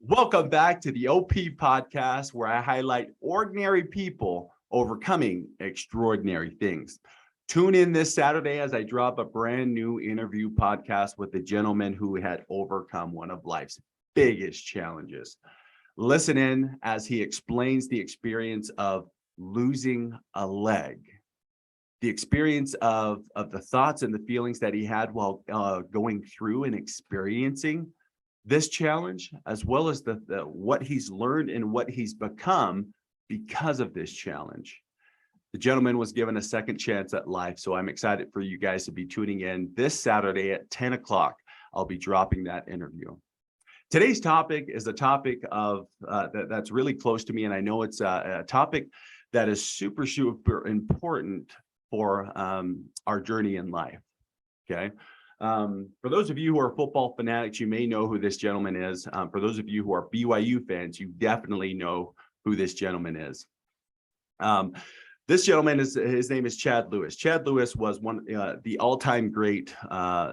Welcome back to the OP podcast, where I highlight ordinary people overcoming extraordinary things. Tune in this Saturday as I drop a brand new interview podcast with a gentleman who had overcome one of life's biggest challenges. Listen in as he explains the experience of losing a leg, the experience of the thoughts and the feelings that he had while going through and experiencing this challenge, as well as the what he's learned and what he's become because of this challenge. The gentleman was given a second chance at life, so I'm excited for you guys to be tuning in this Saturday at 10 o'clock. I'll be dropping that interview. Today's topic is a topic of that's really close to me, and I know it's a topic that is super important for our journey in life. Okay. For those of you who are football fanatics, you may know who this gentleman is. For those of you who are BYU fans, you definitely know who this gentleman is. This gentleman his name is Chad Lewis. Chad Lewis was one the all-time great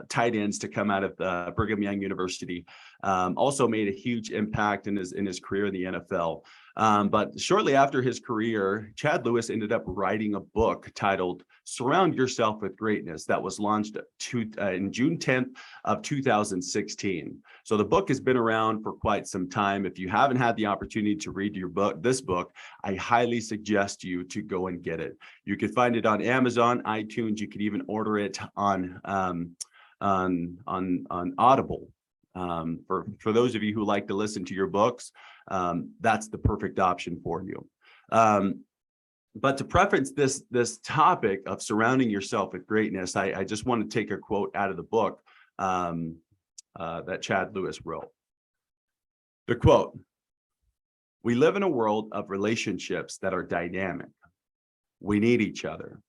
tight ends to come out of Brigham Young University. Also made a huge impact in his career in the NFL. But shortly after his career, Chad Lewis ended up writing a book titled "Surround Yourself with Greatness" that was launched in June 10th of 2016. So the book has been around for quite some time. If you haven't had the opportunity to read this book, I highly suggest you to go and get it. You can find it on Amazon, iTunes. You can even order it on Audible. For those of you who like to listen to your books, that's the perfect option for you. But to preference this topic of surrounding yourself with greatness, I just want to take a quote out of the book that Chad Lewis wrote. The quote: "We live in a world of relationships that are dynamic. We need each other.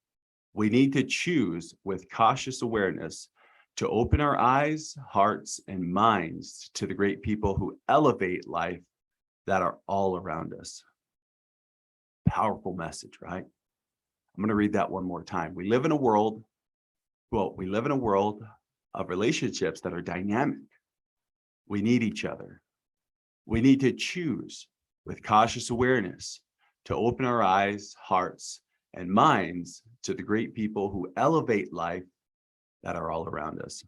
We need to choose with cautious awareness to open our eyes, hearts, and minds to the great people who elevate life that are all around us." Powerful message, right? I'm going to read that one more time. We live in a world of relationships that are dynamic. We need each other. We need to choose with cautious awareness to open our eyes, hearts, and minds to the great people who elevate life that are all around us.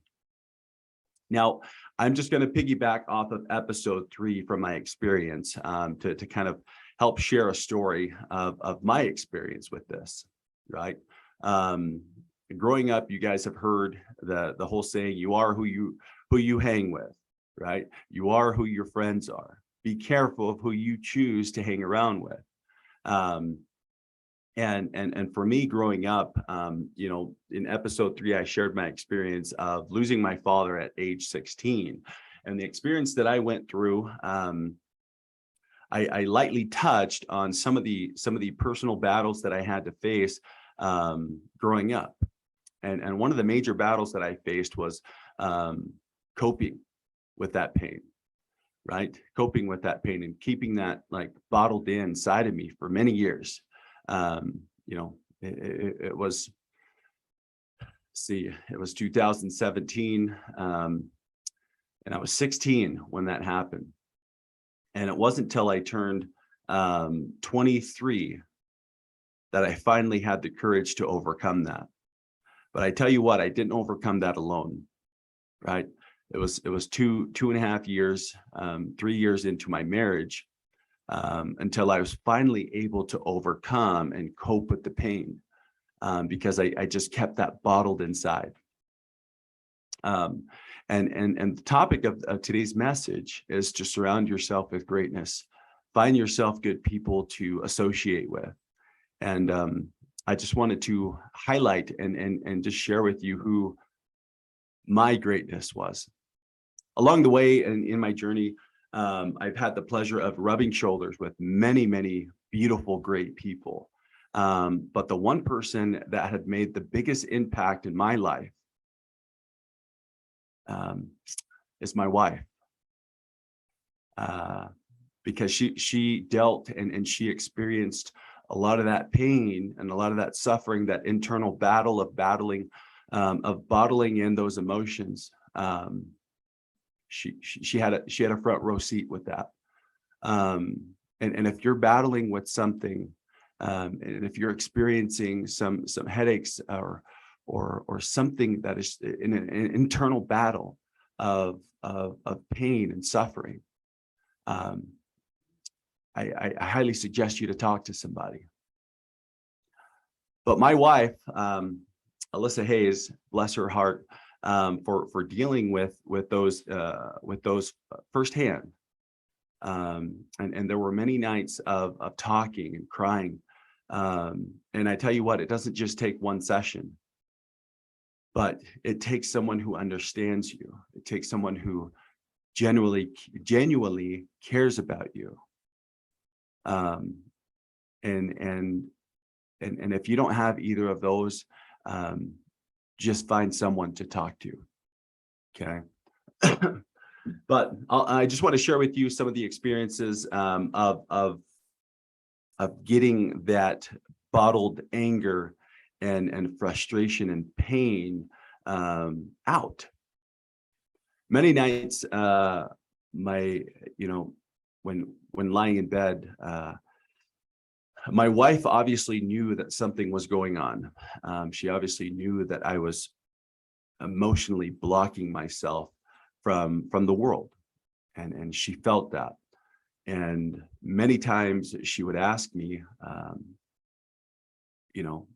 Now, I'm just going to piggyback off of episode 3 from my experience to kind of help share a story of my experience with this, right? Growing up, you guys have heard the whole saying, you are who you hang with, right? You are who your friends are. Be careful of who you choose to hang around with. And for me growing up, in episode 3, I shared my experience of losing my father at age 16, and the experience that I went through. I lightly touched on some of the personal battles that I had to face growing up, and one of the major battles that I faced was coping with that pain, right? Coping with that pain and keeping that like bottled inside of me for many years. It was 2017, and I was 16 when that happened. And it wasn't until I turned 23 that I finally had the courage to overcome that. But I tell you what, I didn't overcome that alone, right? It was two and a half years, 3 years into my marriage, until I was finally able to overcome and cope with the pain, because I just kept that bottled inside. And the topic of today's message is to surround yourself with greatness. Find yourself good people to associate with. And I just wanted to highlight and just share with you who my greatness was. Along the way and in my journey, I've had the pleasure of rubbing shoulders with many, many beautiful, great people. But the one person that had made the biggest impact in my life is my wife, because she dealt and she experienced a lot of that pain and a lot of that suffering, that internal battle of bottling in those emotions. She had a front row seat with that. And if you're battling with something, and if you're experiencing some headaches or something that is in an internal battle of pain and suffering, I highly suggest you to talk to somebody. But my wife, Alyssa Hayes, bless her heart, for dealing with those firsthand. And there were many nights of talking and crying. And I tell you what, it doesn't just take one session, but it takes someone who understands you. It takes someone who genuinely cares about you. And if you don't have either of those, just find someone to talk to. Okay. But I just want to share with you some of the experiences of getting that bottled anger and frustration and pain out. Many nights, when lying in bed, my wife obviously knew that something was going on. She obviously knew that I was emotionally blocking myself from the world, and she felt that. And many times she would ask me,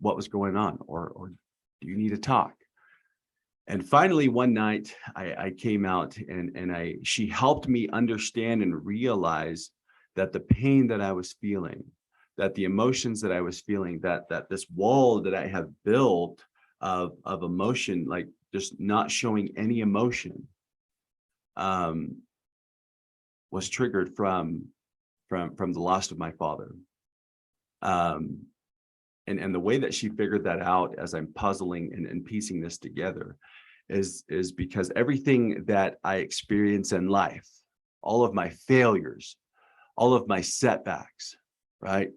what was going on, or do you need to talk? And finally, one night I came out and she helped me understand and realize that the pain that I was feeling, that the emotions that I was feeling, that this wall that I have built of emotion, like just not showing any emotion, was triggered from the loss of my father. And the way that she figured that out, as I'm puzzling and piecing this together, is because everything that I experience in life, all of my failures, all of my setbacks, right?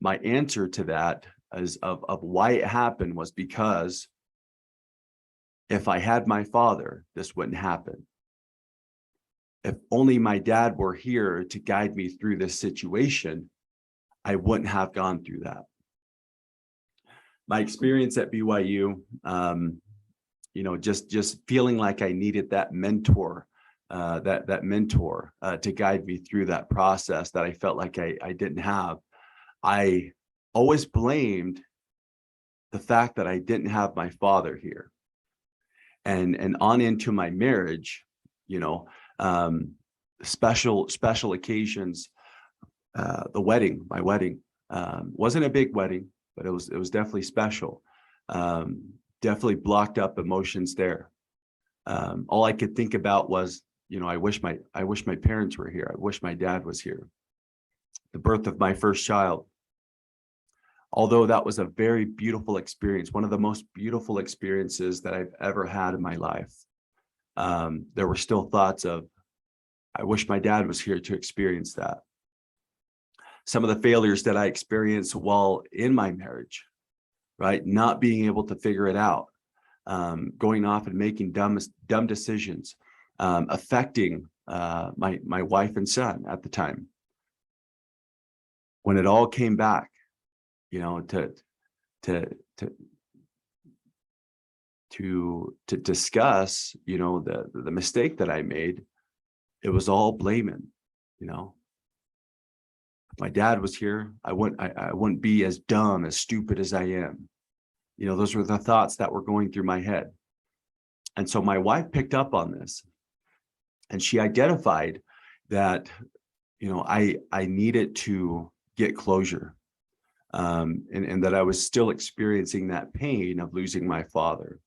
My answer to that is of why it happened was because if I had my father, this wouldn't happen. If only my dad were here to guide me through this situation, I wouldn't have gone through that. My experience at BYU, just feeling like I needed that mentor, that mentor to guide me through that process that I felt like I didn't have. I always blamed the fact that I didn't have my father here, and on into my marriage, special occasions. My wedding wasn't a big wedding, but it was definitely special. Definitely blocked up emotions there. All I could think about was, I wish my parents were here. I wish my dad was here. The birth of my first child, although that was a very beautiful experience, one of the most beautiful experiences that I've ever had in my life, there were still thoughts of, I wish my dad was here to experience that. Some of the failures that I experienced while in my marriage, right? Not being able to figure it out, going off and making dumb decisions, affecting my wife and son at the time. When it all came back, to discuss, the mistake that I made, it was all blaming, If my dad was here, I wouldn't be as dumb, as stupid as I am. Those were the thoughts that were going through my head. And so my wife picked up on this, and she identified that, I needed to get closure, and that I was still experiencing that pain of losing my father.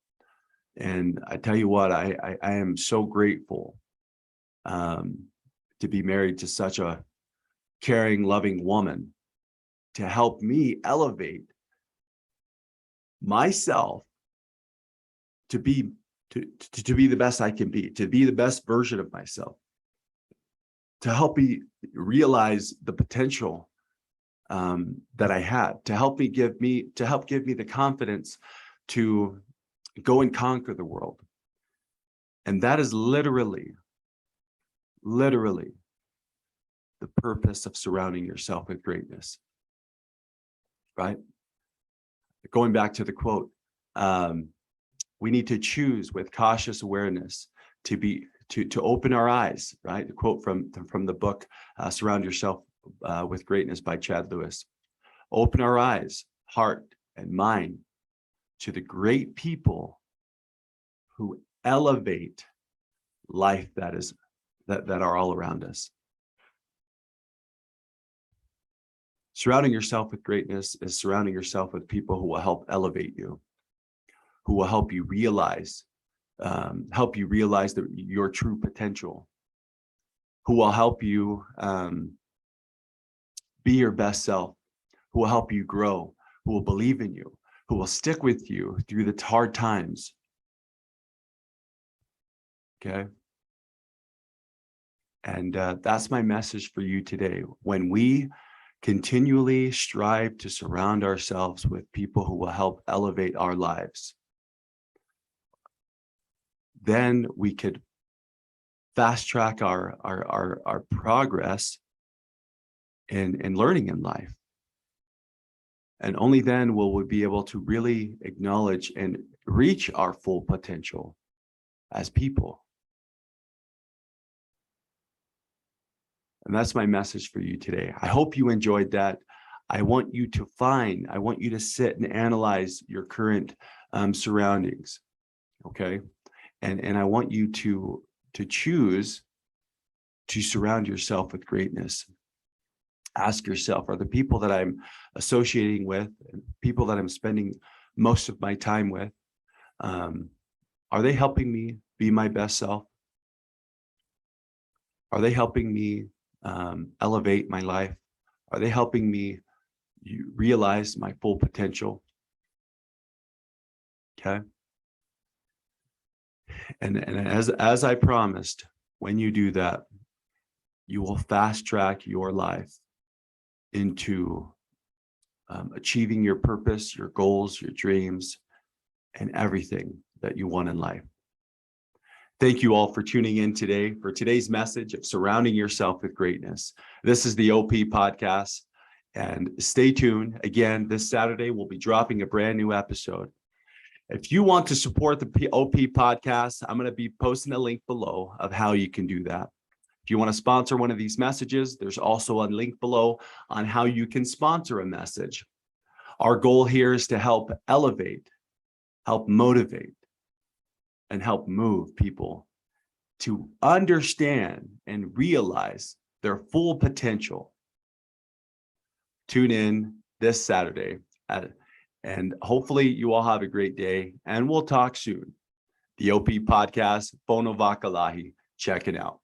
And I tell you what, I am so grateful to be married to such a caring, loving woman to help me elevate myself to be the best I can be, to be the best version of myself, to help me realize the potential that I had, to help give me the confidence to go and conquer the world. And that is literally the purpose of surrounding yourself with greatness, right? Going back to the quote, we need to choose with cautious awareness to open our eyes, right? A quote from the book, Surround Yourself with Greatness by Chad Lewis. Open our eyes, heart, and mind to the great people who elevate life that are all around us. Surrounding yourself with greatness is surrounding yourself with people who will help elevate you, who will help you realize your true potential, who will help you be your best self, who will help you grow, who will believe in you, who will stick with you through the hard times. Okay. And that's my message for you today. When we continually strive to surround ourselves with people who will help elevate our lives, then we could fast track our progress in learning in life. And only then will we be able to really acknowledge and reach our full potential as people. And that's my message for you today. I hope you enjoyed that. I want you to sit and analyze your current surroundings, okay? And I want you to choose to surround yourself with greatness. Ask yourself, are the people that I'm associating with, people that I'm spending most of my time with, are they helping me be my best self? Are they helping me elevate my life? Are they helping me realize my full potential? Okay. And as I promised, when you do that, you will fast track your life into achieving your purpose, your goals, your dreams, and everything that you want in life. Thank you all for tuning in today for today's message of surrounding yourself with greatness. This is the OP Podcast, and stay tuned. Again, this Saturday, we'll be dropping a brand new episode. If you want to support the OP Podcast, I'm going to be posting a link below of how you can do that. If you want to sponsor one of these messages, there's also a link below on how you can sponsor a message. Our goal here is to help elevate, help motivate, and help move people to understand and realize their full potential. Tune in this Saturday, and hopefully you all have a great day, and we'll talk soon. The OP Podcast, Fono Vakalahi, check it out.